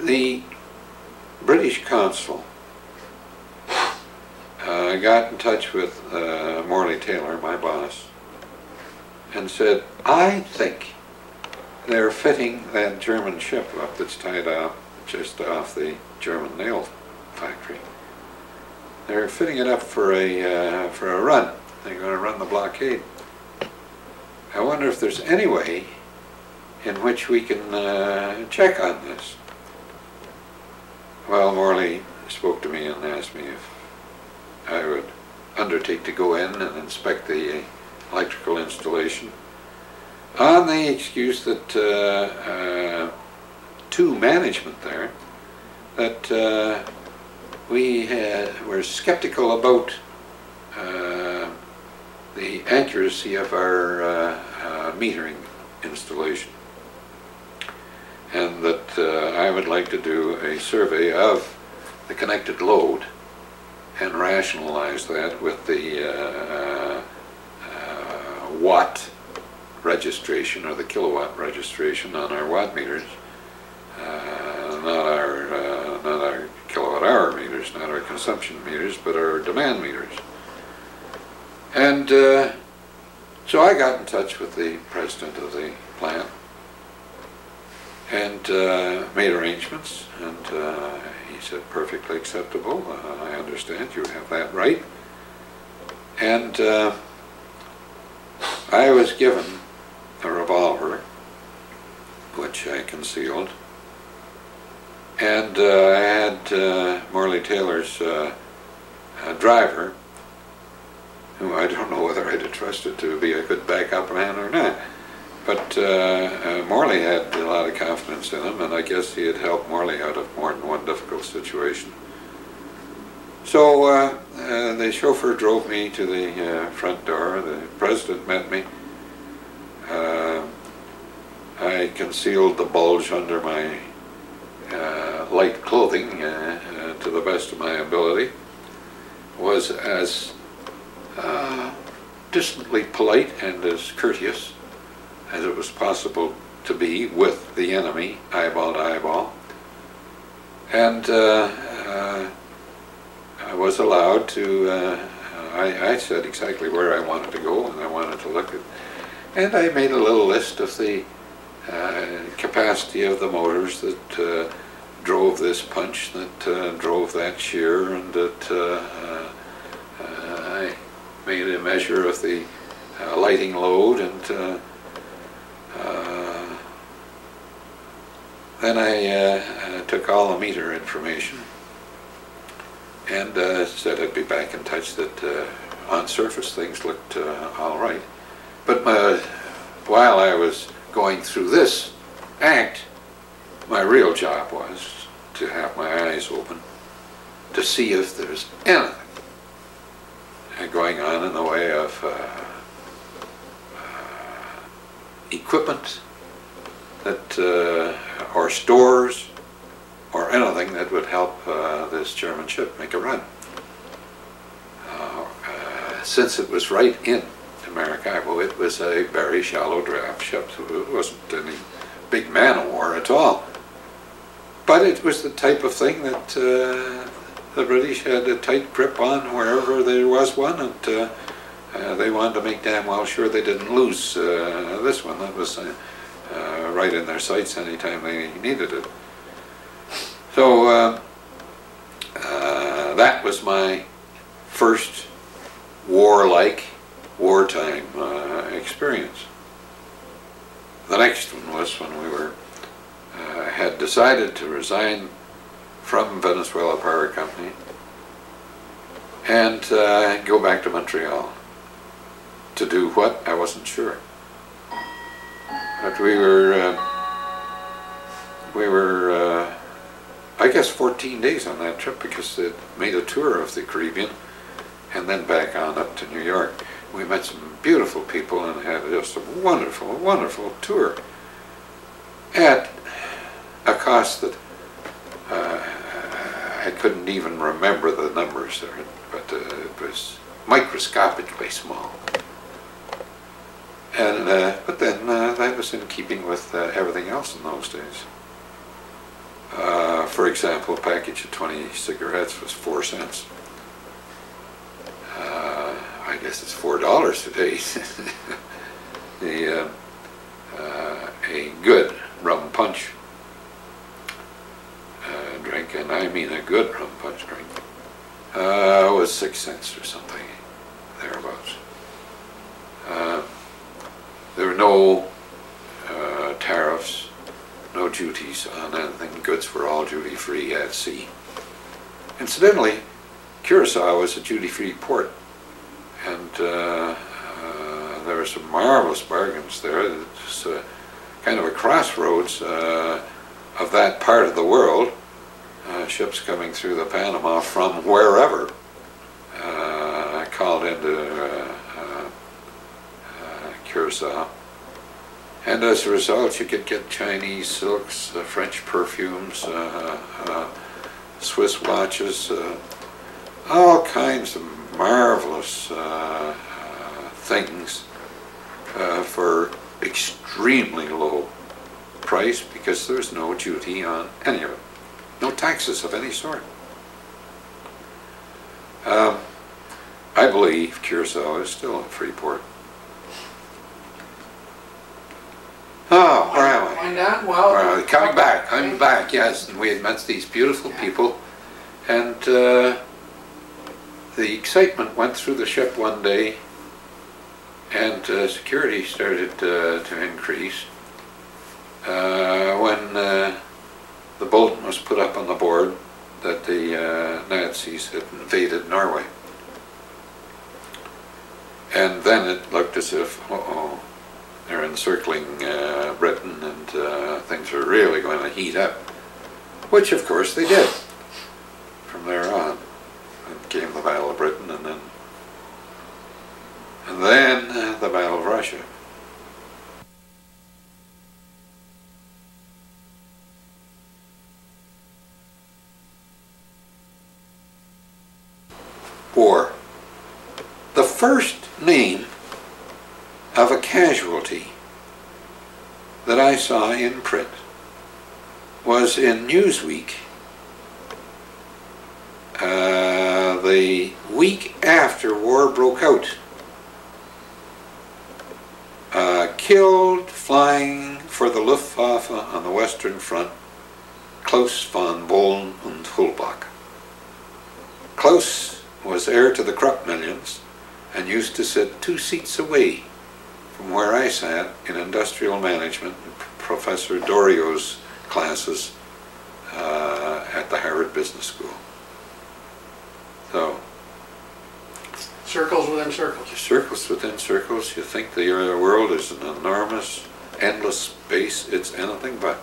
the British consul got in touch with Morley Taylor, my boss, and said, I think they're fitting that German ship up that's tied up just off the German nail factory. They're fitting it up for a run. They're going to run the blockade. I wonder if there's any way in which we can check on this. Well, Morley spoke to me and asked me if I would undertake to go in and inspect the electrical installation on the excuse that to management there that we were skeptical about the accuracy of our metering installation, and that I would like to do a survey of the connected load and rationalize that with the watt registration or the kilowatt registration on our watt meters, not our kilowatt hour meters, not our consumption meters, but our demand meters. And so I got in touch with the president of the plant and made arrangements, and he said, perfectly acceptable, I understand, you have that right. And I was given a revolver, which I concealed, and I had Morley Taylor's driver, who I don't know whether I'd have trusted to be a good backup man or not. But Morley had a lot of confidence in him, and I guess he had helped Morley out of more than one difficult situation. So the chauffeur drove me to the front door. The president met me. I concealed the bulge under my light clothing to the best of my ability. Was as distantly polite and as courteous as it was possible to be with the enemy, eyeball to eyeball. And I was allowed to, I said exactly where I wanted to go and I wanted to look at, and I made a little list of the capacity of the motors that drove this punch, that drove that shear, and that I made a measure of the lighting load, and then I took all the meter information and said I'd be back in touch, that on surface things looked all right. But while I was going through this act, my real job was to have my eyes open to see if there's anything going on in the way of equipment that or stores or anything that would help this German ship make a run. Since it was right in Maracaibo, it was a very shallow draft ship, so it wasn't any big man-of-war at all. But it was the type of thing that the British had a tight grip on wherever there was one, and they wanted to make damn well sure they didn't lose this one. That was right in their sights anytime they needed it. So that was my first warlike, wartime experience. The next one was when we were had decided to resign from Venezuela Power Company and go back to Montreal. To do what? I wasn't sure. But we were I guess 14 days on that trip, because it made a tour of the Caribbean and then back on up to New York. We met some beautiful people and had just a wonderful, wonderful tour at a cost that I couldn't even remember the numbers there, but it was microscopically small. And but then that was in keeping with everything else in those days. for example, a package of 20 cigarettes was 4 cents. I guess it's $4 today. A good rum punch drink, and I mean a good rum punch drink, was 6 cents or something, thereabouts. There were no tariffs, no duties on anything. Goods were all duty-free at sea. Incidentally, Curacao was a duty-free port, and there were some marvelous bargains there. It's kind of a crossroads of that part of the world. Ships coming through the Panama from wherever called into Curacao. And as a result, you could get Chinese silks, French perfumes, Swiss watches, all kinds of marvelous things for extremely low price, because there's no duty on any of it. No taxes of any sort. I believe Curacao is still a free port. Oh, where am I? Find out? Well, coming back. I'm back, yes. And we had met these beautiful people. And the excitement went through the ship one day, and security started to increase when the bulletin was put up on the board that the Nazis had invaded Norway. And then it looked as if, uh-oh, they're encircling Britain, and things are really going to heat up. Which, of course, they did. From there on, and came the Battle of Britain, and then the Battle of Russia. War. The first name of a casualty that I saw in print was in Newsweek the week after war broke out. Killed flying for the Luftwaffe on the Western Front, Klaus von Bohlen und Hulbach. Klaus was heir to the Krupp millions and used to sit 2 seats away from where I sat in industrial management, Professor Dorio's classes at the Harvard Business School. So, circles within circles. Circles within circles. You think the world is an enormous, endless space. It's anything but.